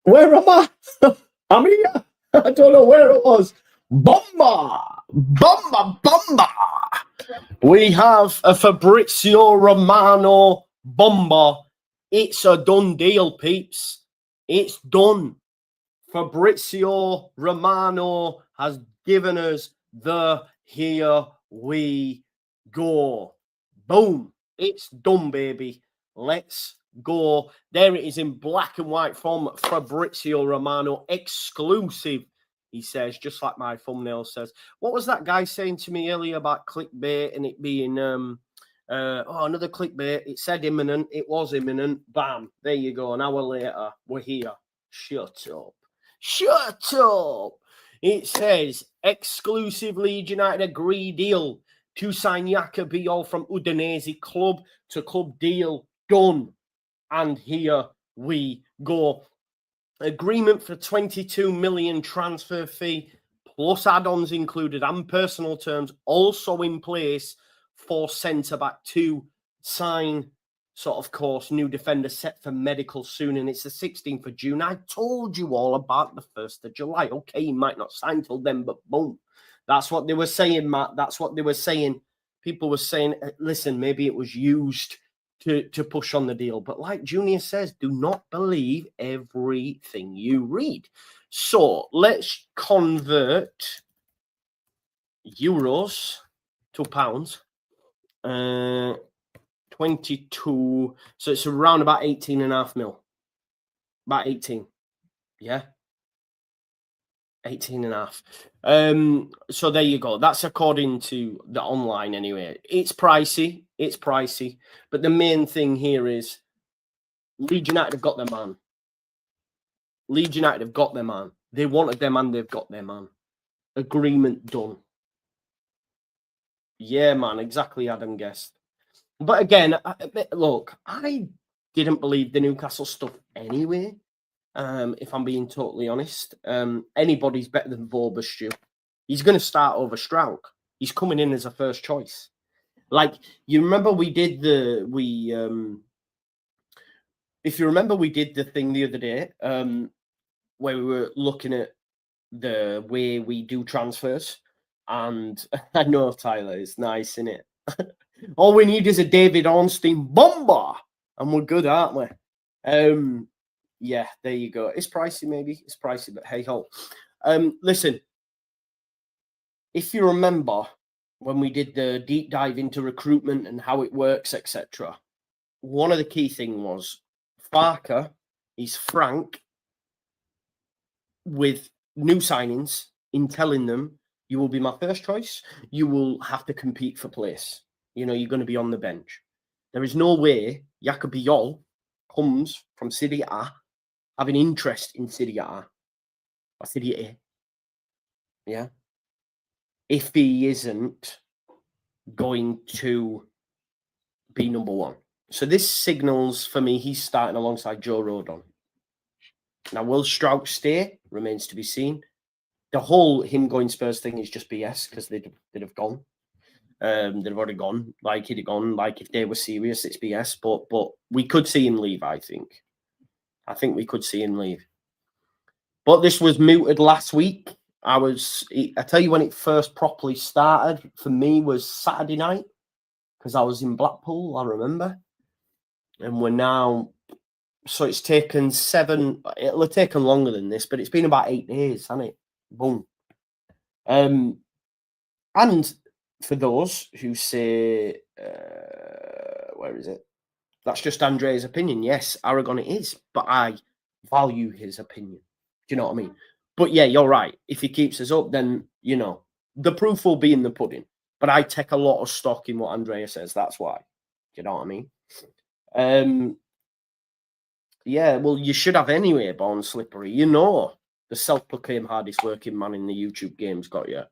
Where am I? I'm here. I don't know where it was. Bomba! Bomba! Bomba! We have a Fabrizio Romano bomba. It's a done deal, peeps. It's done. Fabrizio Romano has given us the here we go. Boom. It's done, baby. Let's go. There it is in black and white from Fabrizio Romano. Exclusive, he says, just like my thumbnail says. What was that guy saying to me earlier about clickbait and it being another clickbait? It said imminent. It was imminent. Bam. There you go. An hour later, we're here. Shut up. Shut up. It says exclusive Leeds United agree deal to sign Jaka Bijol from Udinese club to club deal done. And here we go. Agreement for 22 million transfer fee plus add-ons included and personal terms also in place for centre-back to sign. So, of course, new defender set for medical soon, and it's the 16th of June. I told you all about the 1st of July. Okay, he might not sign till then, but boom. That's what they were saying, Matt. That's what they were saying. People were saying, listen, maybe it was used to push on the deal. But like Junior says, do not believe everything you read. So let's convert euros to pounds. 22. So it's around about 18.5 mil. About 18. Yeah. 18.5. So there you go. That's according to the online anyway. It's pricey. It's pricey. But the main thing here is Leeds United have got their man. Leeds United have got their man. They wanted their man. They've got their man. Agreement done. Yeah, man. Exactly, Adam guessed. But again, look, I didn't believe the Newcastle stuff anyway. If I'm being totally honest, anybody's better than Vorbestu. He's going to start over Strauch. He's coming in as a first choice. Like, you remember we did if you remember, we did the thing the other day where we were looking at the way we do transfers. And I know, Tyler, it's nice, isn't it? All we need is a David Ornstein bomber, and we're good, aren't we? Yeah, there you go. It's pricey, maybe. It's pricey, but hey ho. Listen, if you remember when we did the deep dive into recruitment and how it works, etc., one of the key things was Farker is frank with new signings in telling them, you will be my first choice. You will have to compete for place. You know, you're going to be on the bench. There is no way Jaka Bijol comes from Serie A having interest in Serie A or Serie A. Yeah. If he isn't going to be number one. So this signals for me he's starting alongside Joe Rodon. Now, will Strauch stay? Remains to be seen. The whole him going Spurs thing is just BS because they'd have gone. They'd have already gone. Like he'd have gone. Like if they were serious, it's BS. But we could see him leave. I think we could see him leave. But this was mooted last week. I tell you when it first properly started for me was Saturday night because I was in Blackpool. I remember, and we're now. So it's taken 7. It'll have taken longer than this, but it's been about 8 days, hasn't it? Boom. And for those who say, where is it? That's just Andrea's opinion. Yes, Aragon it is, but I value his opinion. Do you know what I mean? But yeah, you're right. If he keeps us up, then, you know, the proof will be in the pudding. But I take a lot of stock in what Andrea says. That's why. Do you know what I mean? Yeah, well, you should have anyway, Born Slippery. You know, the self-proclaimed hardest working man in the YouTube game's got you.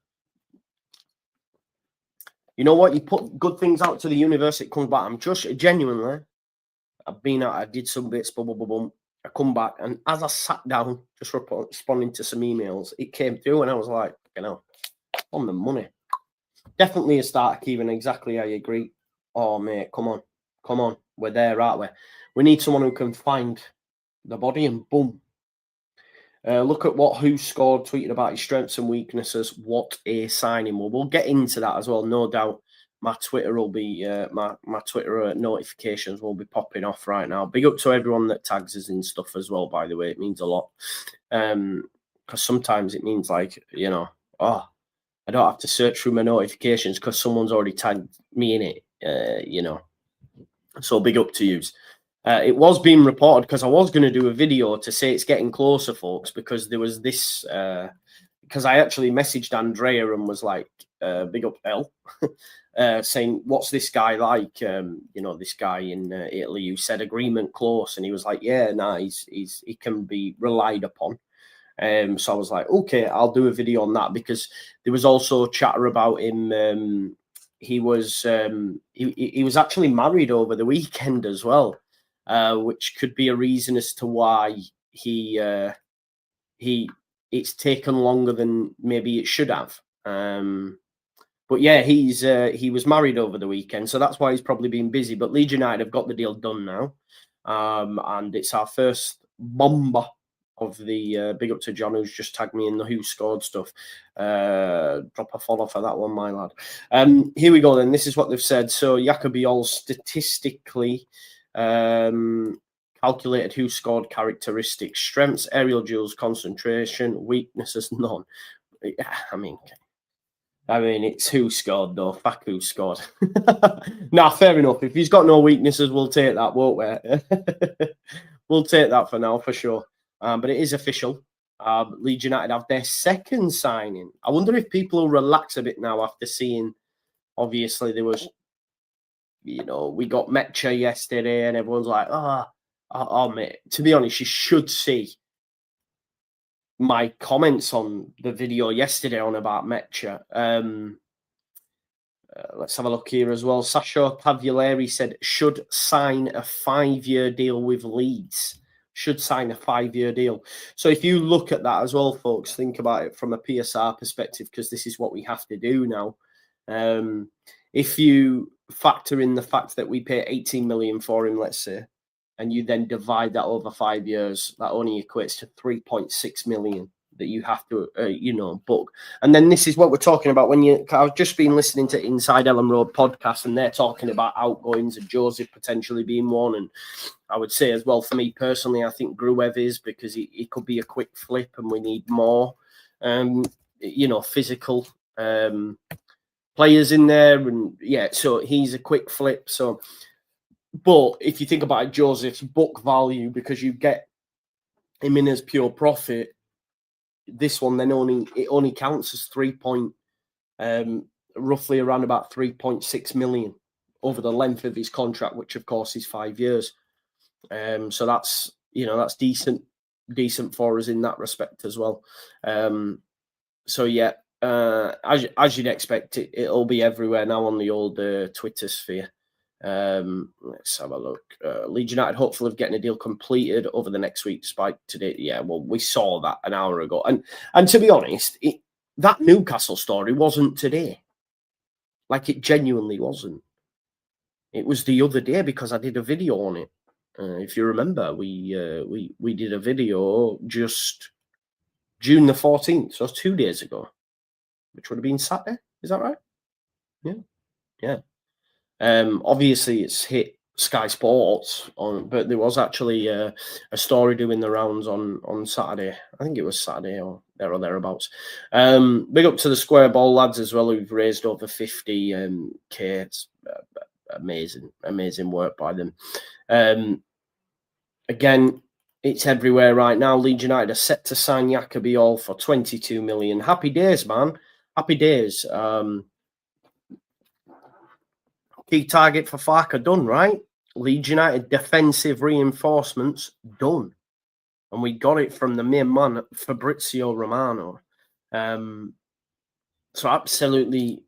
You know what? You put good things out to the universe, it comes back. I'm just genuinely, I did some bits, boom, boom, boom, boom. I come back, and as I sat down, just responding to some emails, it came through, and I was like, you know, on the money. Definitely a starter, Kevin. Exactly, I agree. Oh, mate, come on. We're there, aren't we? We need someone who can find the body and boom. Look at what Who Scored tweeted about his strengths and weaknesses. What a signing! Well, we'll get into that as well, no doubt. My Twitter will be my Twitter notifications will be popping off right now. Big up to everyone that tags us in stuff as well. By the way, it means a lot. Because sometimes it means like, you know, oh, I don't have to search through my notifications because someone's already tagged me in it. You know, so big up to yous. It was being reported because I was going to do a video to say it's getting closer, folks, because there was this. Because I actually messaged Andrea and was like, big up L, saying, what's this guy like? You know, this guy in Italy who said agreement close. And he was like, yeah, nah, he can be relied upon. So I was like, okay, I'll do a video on that, because there was also chatter about him. He was actually married over the weekend as well, which could be a reason as to why it's taken longer than maybe it should have. But yeah, he was married over the weekend, so that's why he's probably been busy. But Leeds United have got the deal done now, and it's our first bomber of the big up to John, who's just tagged me in the Who Scored stuff. Drop a follow for that one, my lad. Here we go then. This is what they've said. So Jaka Bijol statistically calculated Who Scored characteristics: strengths, aerial duels, concentration, weaknesses, none. I mean, it's Who Scored though. Fuck Who Scored. Nah, fair enough. If he's got no weaknesses, we'll take that, won't we? We'll take that for now, for sure. But it is official. Leeds United have their second signing. I wonder if people will relax a bit now after seeing, obviously, there was, you know, we got Mecha yesterday and everyone's like, oh, mate. To be honest, you should see my comments on the video yesterday on about Mecha. Let's have a look here as well. Sasha Cavalieri said, should sign a 5-year deal with Leeds. Should sign a 5-year deal. So if you look at that as well, folks, think about it from a PSR perspective, because this is what we have to do now. If you factor in the fact that we pay 18 million for him, let's say, and you then divide that over 5 years, that only equates to 3.6 million that you have to, you know, book. And then this is what we're talking about when I've just been listening to Inside Ellen Road podcast, and they're talking about outgoings and Joseph potentially being one. And I would say as well, for me personally, I think Gruev is, because he could be a quick flip and we need more, you know, physical players in there. And yeah, so he's a quick flip. So, but if you think about it, Joseph's book value, because you get him in as pure profit, this one then only counts as roughly around about 3.6 million over the length of his contract, which of course is 5 years. So that's, you know, that's decent for us in that respect as well. So yeah, as you'd expect, it'll be everywhere now on the old Twitter sphere. Let's have a look. Leeds United hopeful of getting a deal completed over the next week, despite today. Yeah, well, we saw that an hour ago. And to be honest, that Newcastle story wasn't today. Like, it genuinely wasn't. It was the other day, because I did a video on it. If you remember, we did a video just June the 14th, so 2 days ago, which would have been Saturday. Is that right? Yeah. Obviously, it's hit Sky Sports, but there was actually a story doing the rounds on Saturday. I think it was Saturday or there or thereabouts. Big up to the Square Ball lads as well, who've raised over 50K. It's amazing work by them. Again, it's everywhere right now. Leeds United are set to sign Jaka Bijol for 22 million. Happy days, man. Happy days. Key target for Farke done, right? Leeds United defensive reinforcements done. And we got it from the main man, Fabrizio Romano. So absolutely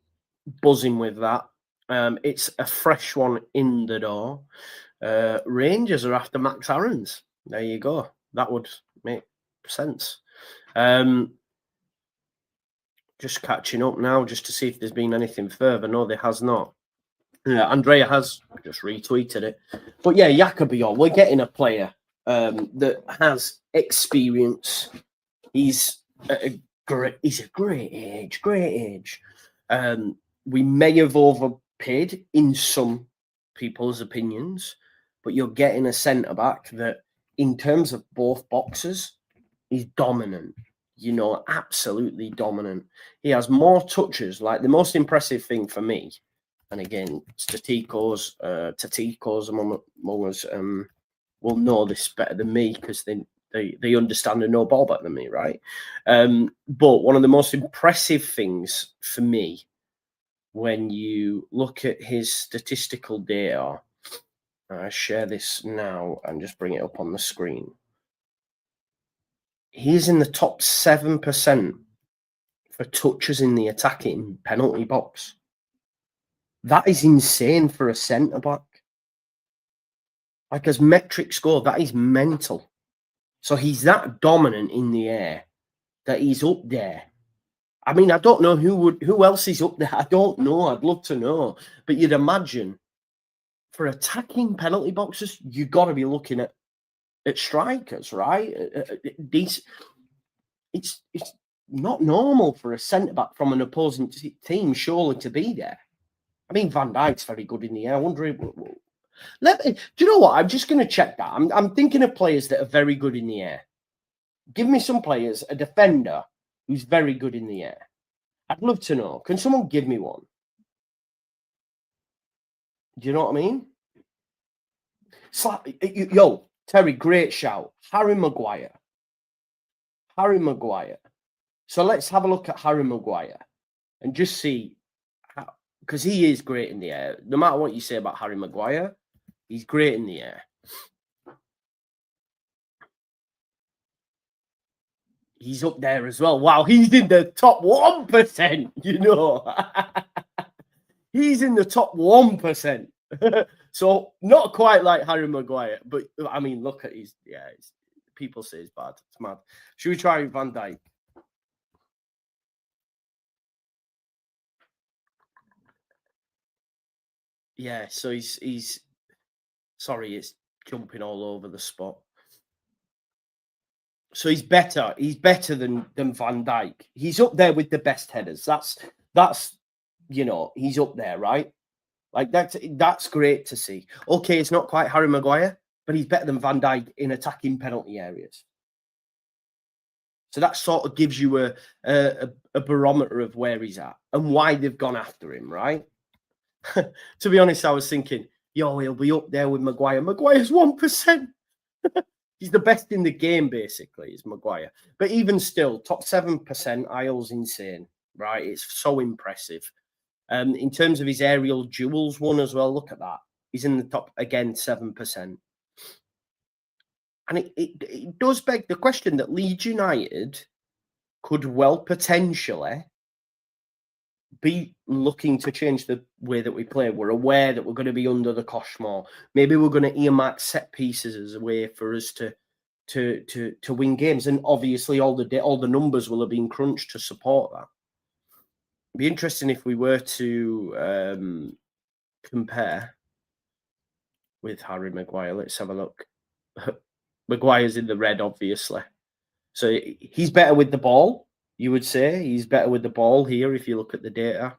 buzzing with that. It's a fresh one in the door. Rangers are after Max Aarons. There you go. That would make sense. Just catching up now just to see if there's been anything further. No, there has not. Andrea has just retweeted it. But yeah, Jaka Bijol, we're getting a player that has experience. He's a great age. We may have overpaid in some people's opinions, but you're getting a centre-back that, in terms of both boxes, is dominant. You know, absolutely dominant. He has more touches. Like, the most impressive thing for me, and again, Taticos among us will know this better than me, because they understand and know ball better than me, right? But one of the most impressive things for me, when you look at his statistical data, I share this now and just bring it up on the screen. He's in the top 7% for touches in the attacking penalty box. That is insane for a centre-back. Like, as metrics go, that is mental. So he's that dominant in the air that he's up there. I mean, I don't know who else is up there. I don't know. I'd love to know. But you'd imagine, for attacking penalty boxes, you've got to be looking at strikers, right? It's not normal for a centre-back from an opposing team, surely, to be there. I mean, Van Dijk's very good in the air. I wonder if... do you know what? I'm just going to check that. I'm thinking of players that are very good in the air. Give me some players, a defender who's very good in the air. I'd love to know. Can someone give me one? Do you know what I mean? Yo, Terry, great shout. Harry Maguire. So let's have a look at Harry Maguire and just see, because he is great in the air. No matter what you say about Harry Maguire, he's great in the air. He's up there as well. Wow, he's in the top 1%, you know. He's in the top 1%. So not quite like Harry Maguire, but I mean, look at his, people say it's bad. It's mad. Should we try Van Dijk? Yeah, so he's sorry, it's jumping all over the spot. So he's better. He's better than Van Dijk. He's up there with the best headers. That's you know, he's up there, right? Like, that's great to see. Okay, it's not quite Harry Maguire, but he's better than Van Dijk in attacking penalty areas. So that sort of gives you a barometer of where he's at and why they've gone after him, right? To be honest, I was thinking, yo, he'll be up there with Maguire. Maguire's 1%. He's the best in the game, basically, is Maguire. But even still, top 7%, Isle's insane, right? It's so impressive. In terms of his aerial duels won as well, look at that. He's in the top, again, 7%. And it does beg the question that Leeds United could well potentially be looking to change the way that we play. We're aware that we're going to be under the cosh more. Maybe we're going to earmark set pieces as a way for us to win games. And obviously, all the numbers will have been crunched to support that. It'd be interesting if we were to compare with Harry Maguire. Let's have a look. Maguire's in the red, obviously. So he's better with the ball, you would say. He's better with the ball here if you look at the data.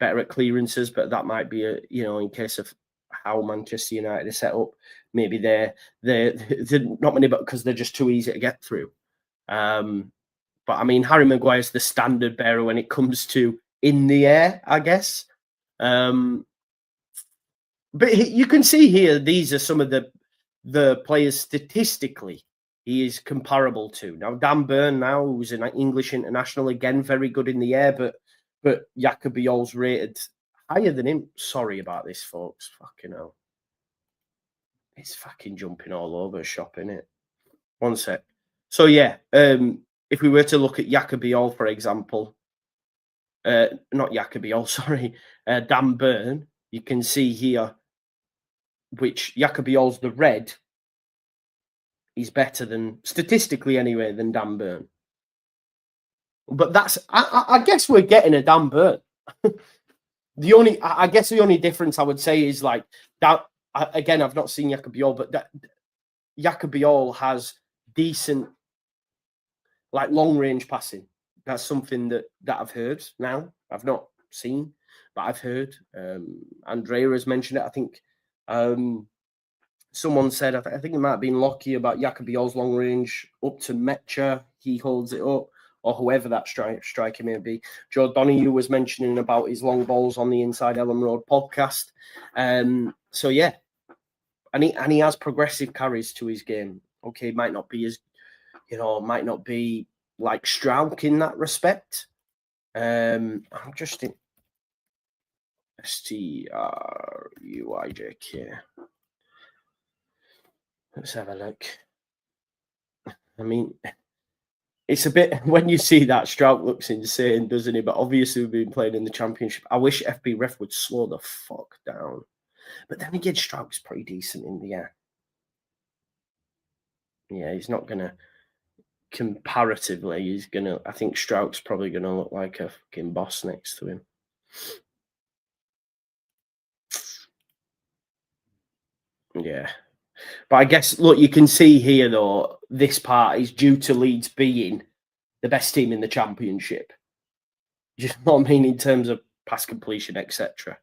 Better at clearances, but that might be, in case of how Manchester United is set up. Maybe they're not many, but because they're just too easy to get through. But I mean, Harry Maguire's the standard bearer when it comes to in the air, I guess. But you can see here, these are some of the players statistically he is comparable to. Now, Dan Burn, who's an English international, again, very good in the air, but Jaka Bijol's rated higher than him. Sorry about this, folks. Fucking hell. It's fucking jumping all over shop, innit? One sec. So, yeah, if we were to look at Jaka Bijol, for example, not Jaka Bijol, sorry, Dan Burn, you can see here, which Jaka Bijol's the red, he's better than, statistically anyway, than Dan Burn. But that's, I guess we're getting a Dan Burn. I guess the only difference I would say is like that. Again, I've not seen Jaka Bijol, but Jaka Bijol has decent, like, long range passing. That's something that I've heard now. I've not seen, but I've heard. Andrea has mentioned it. I think someone said, I think it might have been Lockie, about Jaka Bijol's long range up to Mecha. He holds it up, or whoever that striker may be. Joe Donahue was mentioning about his long balls on the Inside Ellen Road podcast. So yeah, and he has progressive carries to his game. Okay, might not be as, might not be like Strauch in that respect. I'm just in STRUIJK. Let's have a look. I mean, it's a bit, when you see that, Strauch looks insane, doesn't he? But obviously we've been playing in the Championship. I wish FB Ref would slow the fuck down. But then again, Strauch's pretty decent in the air. Yeah, he's not going to, comparatively, he's going to, I think Strauch's probably going to look like a fucking boss next to him. Yeah. But I guess, look, you can see here, though, this part is due to Leeds being the best team in the Championship. You know what I mean? In terms of pass completion, etc.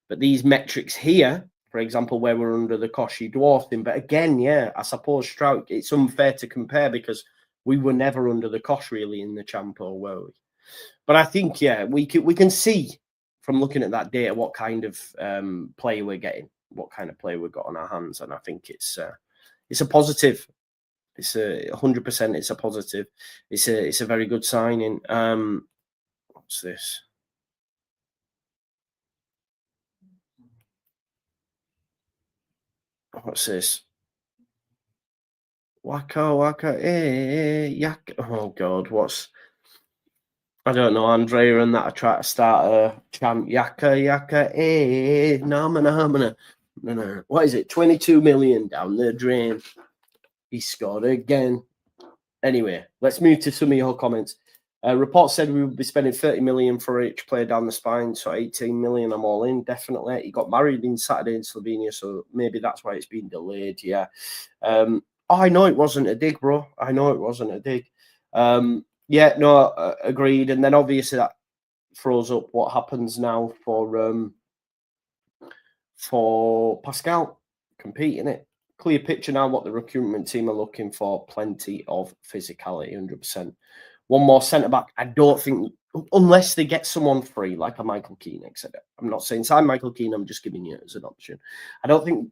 But these metrics here, for example, where we're under the cosh, you dwarfed him. But again, yeah, I suppose Strauch, it's unfair to compare because we were never under the cosh really in the Champo, were we? But I think, yeah, we can see from looking at that data what kind of player we're getting, what kind of player we've got on our hands, and I think it's a positive. It's 100%. It's a positive. It's a very good signing. What's this? What's this? Waka, yak. Oh God, what's? I don't know. Andrea and that are trying to start a chant. Yaka, no. What is it? 22 million down the drain. He scored again. Anyway, let's move to some of your comments. Report said we would be spending 30 million for each player down the spine, so 18 million. I'm all in, definitely. He got married in Saturday in Slovenia, so maybe that's why it's been delayed. Yeah. I know it wasn't a dig, bro. I know it wasn't a dig. Yeah, no, agreed. And then obviously that throws up what happens now for Pascal competing it. Clear picture now what the recruitment team are looking for. Plenty of physicality, 100%. One more centre-back. I don't think, unless they get someone free, like a Michael Keane, etc. I'm not saying sign Michael Keane, I'm just giving you it as an option. I don't think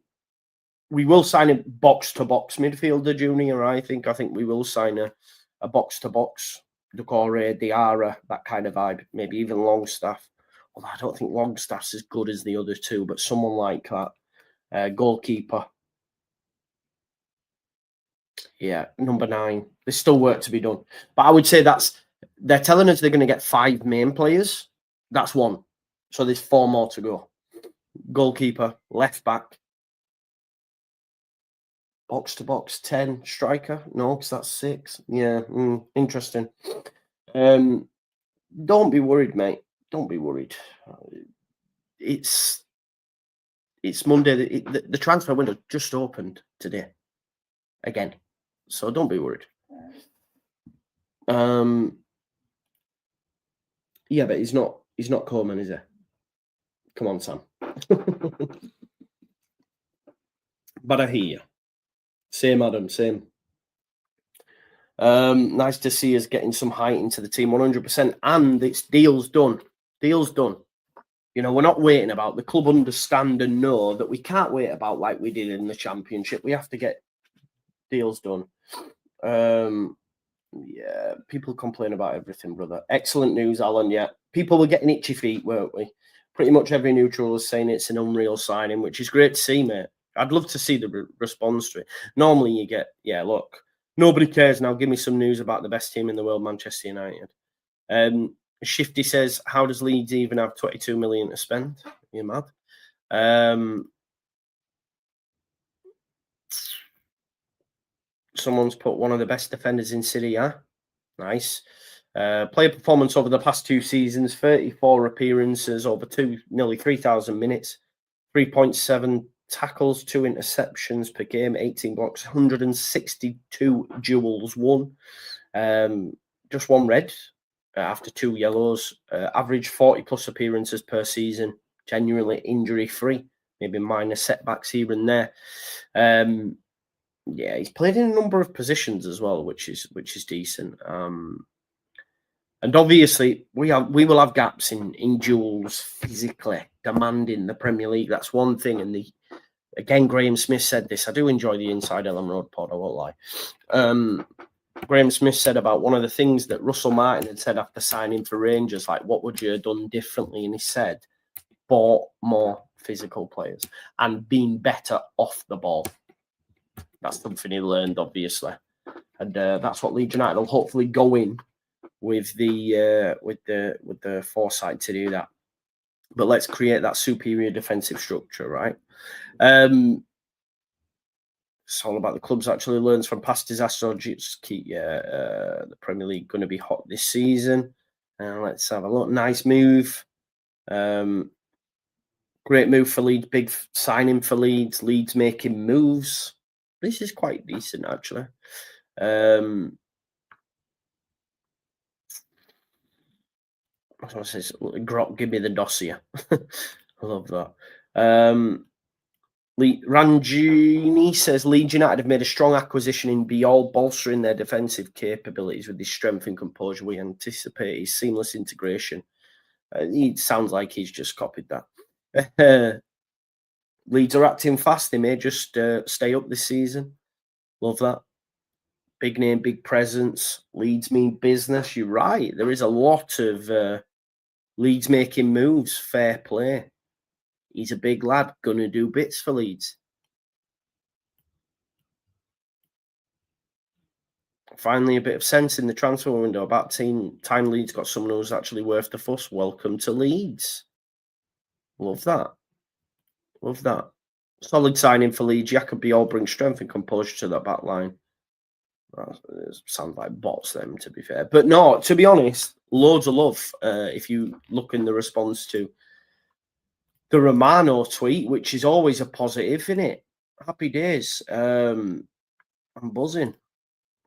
we will sign a box-to-box midfielder, Junior, I think. I think we will sign a box-to-box, Decore, Diarra, that kind of vibe. Maybe even Longstaff. Although I don't think Longstaff's as good as the other two, but someone like that. Goalkeeper. Yeah, number 9. There's still work to be done. But I would say they're telling us they're going to get 5 main players. That's 1. So there's 4 more to go. Goalkeeper, left back, box to box, 10, striker. No, because that's 6. Yeah, interesting. Don't be worried, mate. Don't be worried. It's Monday. The transfer window just opened today. Again. So don't be worried. Yeah, but he's not Coleman, is he? Come on, Sam. But I hear you. Same, Adam, same. Nice to see us getting some height into the team, 100%. And it's deals done. Deals done. You know, we're not waiting about. The club understand and know that we can't wait about like we did in the Championship. We have to get deals done. Yeah, people complain about everything, brother. Excellent news, Alan. Yeah, people were getting itchy feet, weren't we? Pretty much every neutral was saying it's an unreal signing, which is great to see, mate. I'd love to see the response to it. Normally you get, yeah, look, nobody cares now. Give me some news about the best team in the world, Manchester United. Shifty says, how does Leeds even have 22 million to spend? You're mad. Someone's put one of the best defenders in Serie A. Nice. Player performance over the past 2 seasons, 34 appearances over nearly 3,000 minutes, 3.7 tackles, 2 interceptions per game, 18 blocks, 162 duels won. Just 1 red after 2 yellows. Average 40+ appearances per season, genuinely injury-free. Maybe minor setbacks here and there. Yeah, he's played in a number of positions as well, which is decent. And obviously, we will have gaps in duels physically demanding the Premier League. That's one thing. And again, Graham Smith said this. I do enjoy the Inside Ellen Road pod, I won't lie. Graham Smith said about one of the things that Russell Martin had said after signing for Rangers, like, what would you have done differently? And he said, bought more physical players and been better off the ball. That's something he learned, obviously. And that's what Leeds United will hopefully go in with the foresight to do that. But let's create that superior defensive structure, right? It's all about the clubs actually learns from past disasters. Just keep the Premier League going to be hot this season. Let's have a look. Nice move. Great move for Leeds. Big signing for Leeds. Leeds making moves. This is quite decent, actually. Says, Grok, give me the dossier. I love that. Ranjini says Leeds United have made a strong acquisition in Bijol, bolstering their defensive capabilities with his strength and composure. We anticipate his seamless integration. It sounds like he's just copied that. Leeds are acting fast. They may just stay up this season. Love that. Big name, big presence. Leeds mean business. You're right. There is a lot of Leeds making moves. Fair play. He's a big lad. Going to do bits for Leeds. Finally, a bit of sense in the transfer window. About time Leeds got someone who's actually worth the fuss. Welcome to Leeds. Love that. Love that. Solid signing for Leeds. Jaka Bijol brings strength and composure to that back line. Sounds like bots, them, to be fair. But no, to be honest, loads of love. If you look in the response to the Romano tweet, which is always a positive, isn't it? Happy days. I'm buzzing.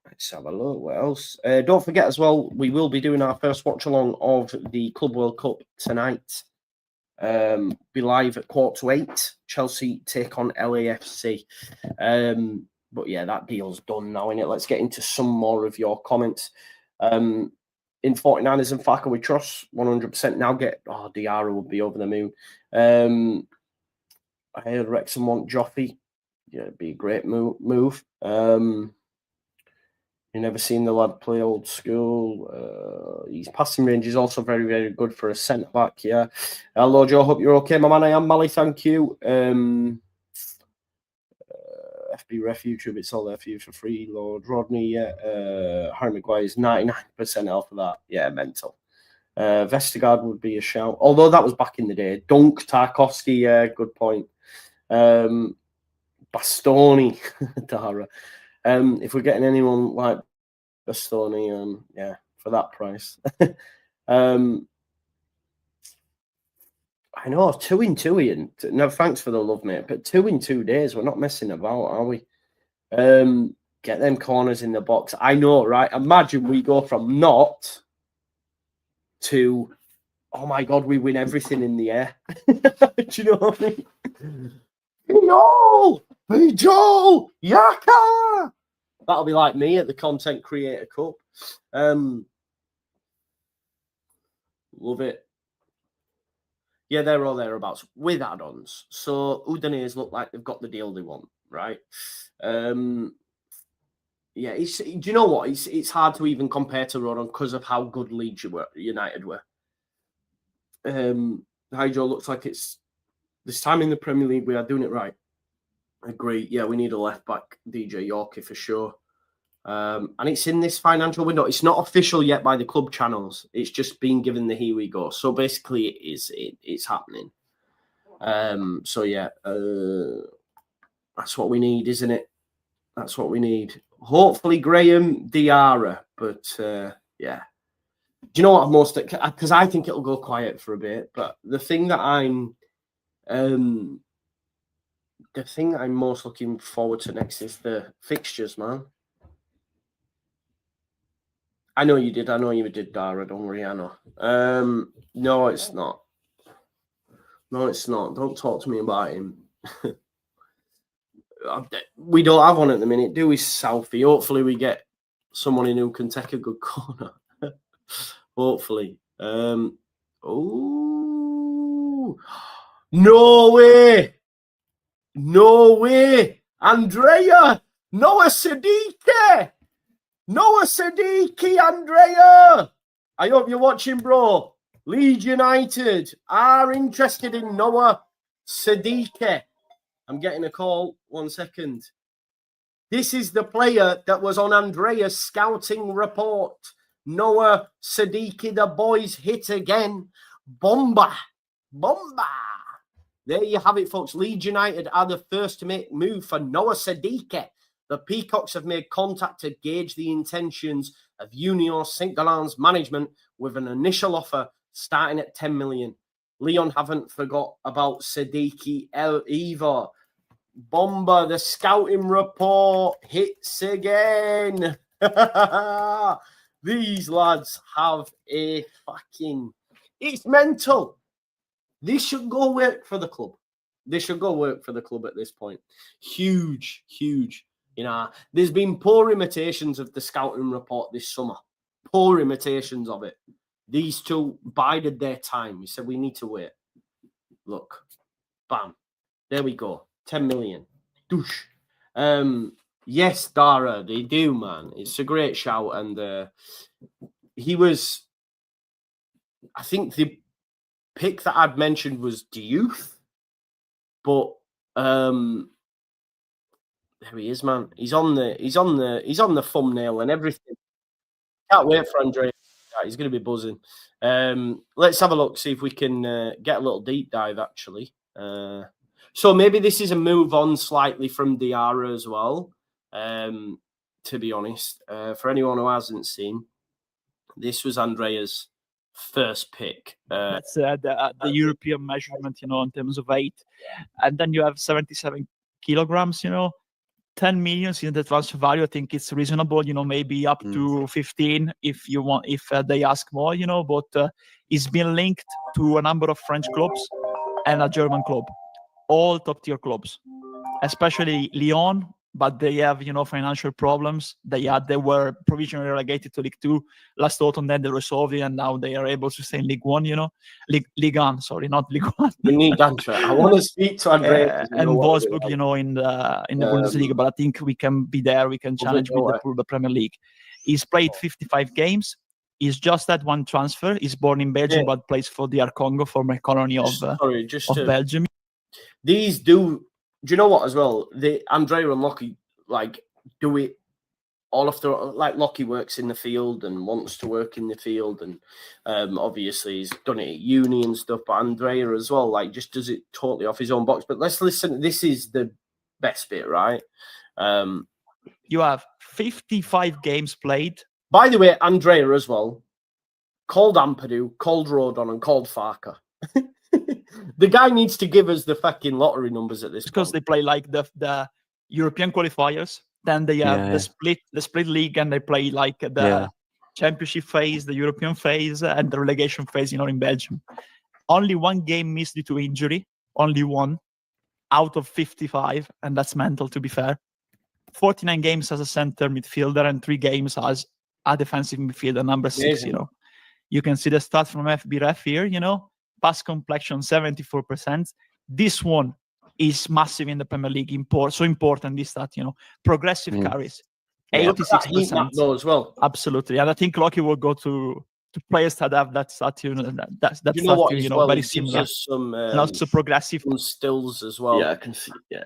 Let's have a look. What else? Don't forget as well, we will be doing our first watch along of the Club World Cup tonight. Be live at 7:45. Chelsea take on LAFC. But yeah, that deal's done now, innit? Let's get into some more of your comments. In 49ers and Faka we trust 100% now. Diarra would be over the moon. I heard Wrexham want Joffy. Yeah, it'd be a great move. You've never seen the lad play old school. His passing range is also very, very good for a centre back. Yeah. Hello, Joe. Hope you're okay, my man. I am, Mally. Thank you. FB Ref YouTube, it's all there for you for free. Lord Rodney, yeah. Harry Maguire's 99% off of that. Yeah, mental. Vestergaard would be a shout. Although that was back in the day. Dunk, Tarkovsky, yeah, good point. Bastoni, Dara. If we're getting anyone like Bastoni, yeah, for that price. I know, 2 in 2, Ian. No, thanks for the love, mate. But 2 in 2 days, we're not messing about, are we? Get them corners in the box. I know, right? Imagine we go from not to, oh my God, we win everything in the air. Do you know what I mean? Bijol! Jaka! That'll be like me at the Content Creator Cup. Love it. Yeah, they're all thereabouts with add-ons. So Udinese look like they've got the deal they want, right? Yeah, do you know what? It's hard to even compare to Rodon because of how good Leeds United were. Hydro looks like it's this time in the Premier League we are doing it right. Agree. Yeah, we need a left back, DJ Yorkie for sure. And it's in this financial window. It's not official yet by the club channels. It's just been given the here we go. So basically, it's happening. So yeah, that's what we need, isn't it? That's what we need. Hopefully, Graham Diarra. But yeah, Do you know what I'm most? Because I think it'll go quiet for a bit. But the thing that I'm most looking forward to next is the fixtures, man. I know you did. I know you did, Dara. Don't worry, I know. No, it's not. No, it's not. Don't talk to me about him. We don't have one at the minute, do we, Southie? Hopefully we get someone in who can take a good corner. Hopefully. Oh, no way. No way. Andrea. Noah Sadiki. Noah Sadiki, Andrea. I hope you're watching, bro. Leeds United are interested in Noah Sadiki. I'm getting a call. 1 second. This is the player that was on Andrea's scouting report. Noah Sadiki, the boys hit again. Bomba. Bomba. There you have it, folks. Leeds United are the first to make move for Noah Sadiki. The Peacocks have made contact to gauge the intentions of Union Saint-Galan's management with an initial offer starting at 10 million. Leon haven't forgot about Sadiki either. Bomba, the scouting report hits again. These lads have a fucking... It's mental. They should go work for the club. They should go work for the club at this point. Huge, huge. You know, there's been poor imitations of the scouting report this summer. Poor imitations of it. These two bided their time. We said we need to wait. Look. Bam. There we go. 10 million. Douche. Yes, Dara, they do, man. It's a great shout. And he was... I think the pick that I'd mentioned was Youth. But... there he is, man. He's on the thumbnail and everything. Can't wait for Andrea. He's going to be buzzing. Let's have a look, see if we can get a little deep dive, actually. So maybe this is a move on slightly from Diarra as well, to be honest. For anyone who hasn't seen, this was Andrea's first pick. That's the European measurement, you know, in terms of weight. And then you have 77 kilograms, you know. 10 million in the transfer value, I think it's reasonable, you know, maybe up to 15 if you want, if they ask more, you know, but it's been linked to a number of French clubs and a German club, all top tier clubs, especially Lyon, but they have, you know, financial problems. They were provisionally relegated to League 2 last autumn, then they resolved it, and now they are able to stay in League 1, you know, League 1, sorry, not League 1. We need Andrea. I want to speak to Andrea. And Wolfsburg, you know, in the Bundesliga, but I think we can be there. We can challenge with the Premier League. He's played 55 games. He's just had one transfer. He's born in Belgium, but plays for DR Congo, former colony of Belgium. These do you know what as well? Andrea and Lockie do it all after. Like Lockie works in the field and wants to work in the field, and obviously he's done it at uni and stuff. But Andrea as well, just does it totally off his own box. But let's listen. This is the best bit, right? You have 55 games played. By the way, Andrea as well called Ampadu, called Rodon, and called Farker. The guy needs to give us the fucking lottery numbers at this because point. They play the European qualifiers, then they have the split league, and they play the championship phase, the European phase, and the relegation phase, you know, in Belgium. Only one game missed due to injury, only one out of 55, and that's mental, to be fair. 49 games as a center midfielder and 3 games as a defensive midfielder, number 6, you know. You can see the stats from FBref here, you know. Pass completion 74%. This one is massive in the Premier League. So important, this stat, you know. Progressive carries 86% as well. Absolutely. And I think Lockie will go to players that have that stat, you know, that you know what, you know, very similar. And also progressive stills as well. Yeah, I can see. Yeah.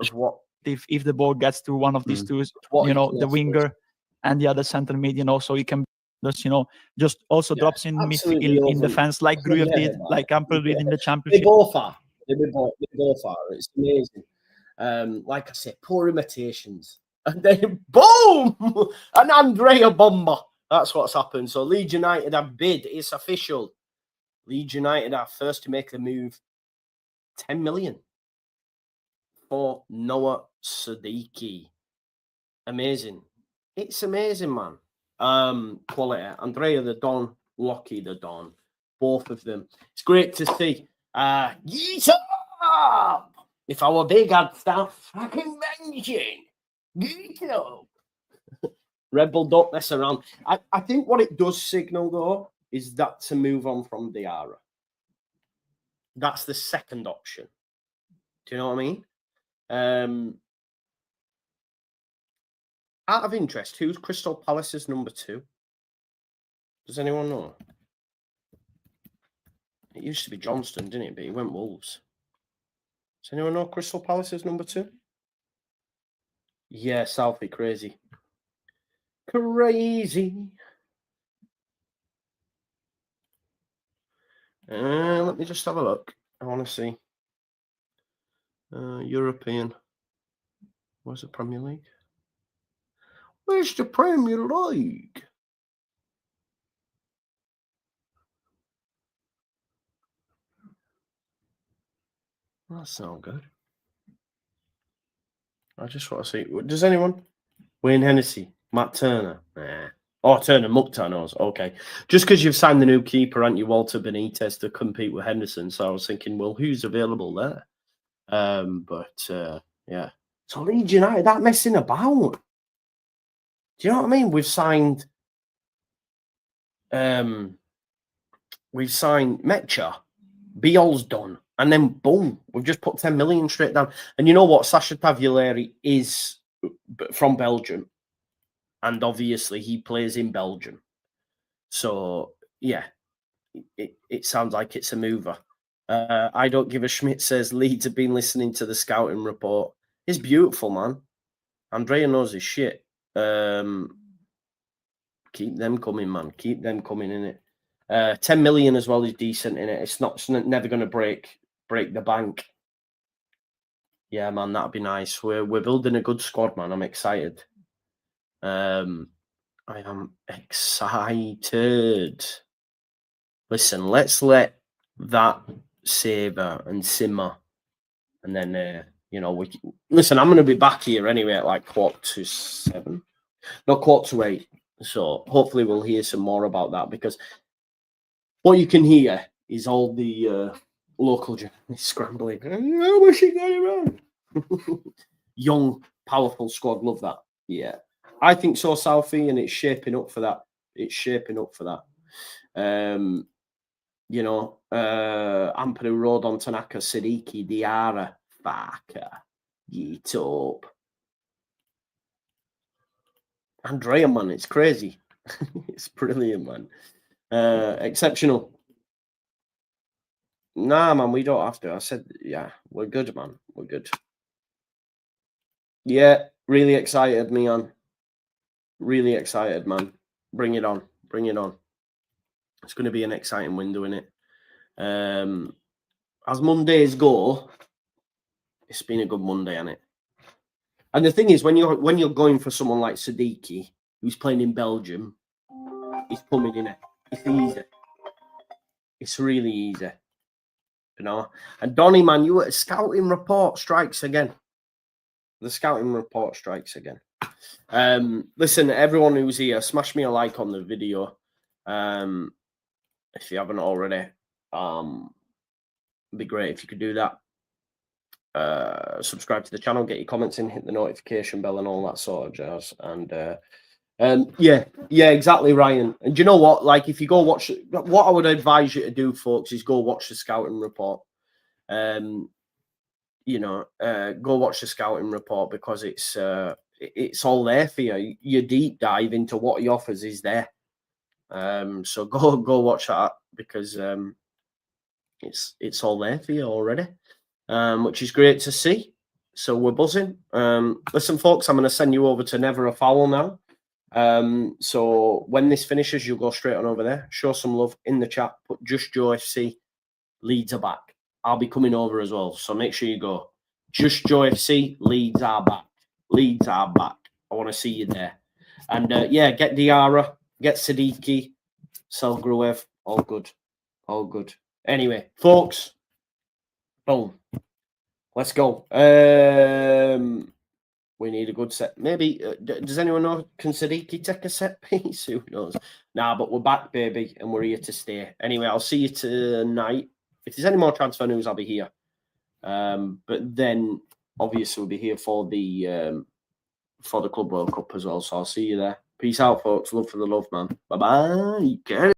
Of what if the ball gets to one of these two, you know, the winger and the other center mid, you know, so he can just, you know, just also drops in midfield in defense like Gruev did, like Ampel did in the championship. They both are. They both are. It's amazing. Like I said, poor imitations. And then boom! An Andrea Bomba. That's what's happened. So Leeds United have bid. It's official. Leeds United are first to make the move. 10 million for Noah Sadiki. Amazing. It's amazing, man. Quality. Andrea the Don, Lockie the Don. Both of them. It's great to see. Yeet up! If I were big, I'd start fucking mentioning. Yeet up! Red Bull, don't mess around. I think what it does signal, though, is that to move on from Diarra. That's the second option. Do you know what I mean? Out of interest, who's Crystal Palace's number 2? Does anyone know? It used to be Johnston, didn't it? But he went Wolves. Does anyone know Crystal Palace's number 2? Yeah, Southie, crazy. Crazy. Let me just have a look. I want to see. European. Where's the Premier League? Where's the Premier League? That's not good. I just want to see. Does anyone? Wayne Hennessy, Matt Turner. Nah. Oh, Turner, Mukhtar knows. Okay. Just because you've signed the new keeper, aren't you, Walter Benitez, to compete with Henderson? So I was thinking, well, who's available there? Yeah. So Leeds United, that messing about. Do you know what I mean? We've signed Mecha. Biol's done. And then boom, we've just put 10 million straight down. And you know what? Sasha Taglieri is from Belgium. And obviously he plays in Belgium. So yeah, it sounds like it's a mover. I don't give a Schmidt says Leeds have been listening to the scouting report. It's beautiful, man. Andrea knows his shit. Keep them coming, man. Keep them coming in it. 10 million as well is decent in it. It's never going to break the bank. Yeah, man, that'd be nice. We're building a good squad, man. I'm excited. I am excited. Listen, let's let that savor and simmer, and then listen. I'm going to be back here anyway at like 7:15. Not 7:45. So hopefully we'll hear some more about that, because what you can hear is all the local journalists scrambling. Oh, what's she going around? Young, powerful squad. Love that. Yeah, I think so, Southie, and it's shaping up for that. Ampadu, Rodon, Tanaka, Sadiki, Diarra, Farker, Yeet up. Andrea, man, it's crazy. It's brilliant, man. Exceptional. Nah, man, we don't have to. I said, yeah, we're good, man. We're good. Yeah, really excited, man. Really excited, man. Bring it on. Bring it on. It's going to be an exciting window, innit? As Mondays go, it's been a good Monday, hasn't it? And the thing is, when you're going for someone like Sadiki, who's playing in Belgium, he's coming in it. It's easy. It's really easy. You know? And Donny, man, scouting report strikes again. The scouting report strikes again. Listen, everyone who's here, smash me a like on the video. If you haven't already. It'd be great if you could do that. Subscribe to the channel, get your comments in, hit the notification bell and all that sort of jazz. And yeah, exactly, Ryan. And do you know what? Like, if you go watch, what I would advise you to do, folks, is go watch the scouting report. Go watch the scouting report, because it's all there for you. Your deep dive into what he offers is there. So go watch that, because it's all there for you already. Which is great to see. So we're buzzing. Listen, folks, I'm going to send you over to Never a Foul now. So when this finishes, you'll go straight on over there. Show some love in the chat. Put JUSTJOE FC. Leeds are back. I'll be coming over as well. So make sure you go. JUSTJOE FC. Leeds are back. Leeds are back. I want to see you there. And get Diarra. Get Sadiki, sell Gruev. All good. All good. Anyway, folks, boom. Let's go. We need a good set. Maybe, does anyone know, can Sadiki take a set piece? Who knows? Nah, but we're back, baby, and we're here to stay. Anyway, I'll see you tonight. If there's any more transfer news, I'll be here. But then, obviously, we'll be here for the Club World Cup as well. So I'll see you there. Peace out, folks. Love for the love, man. Bye-bye.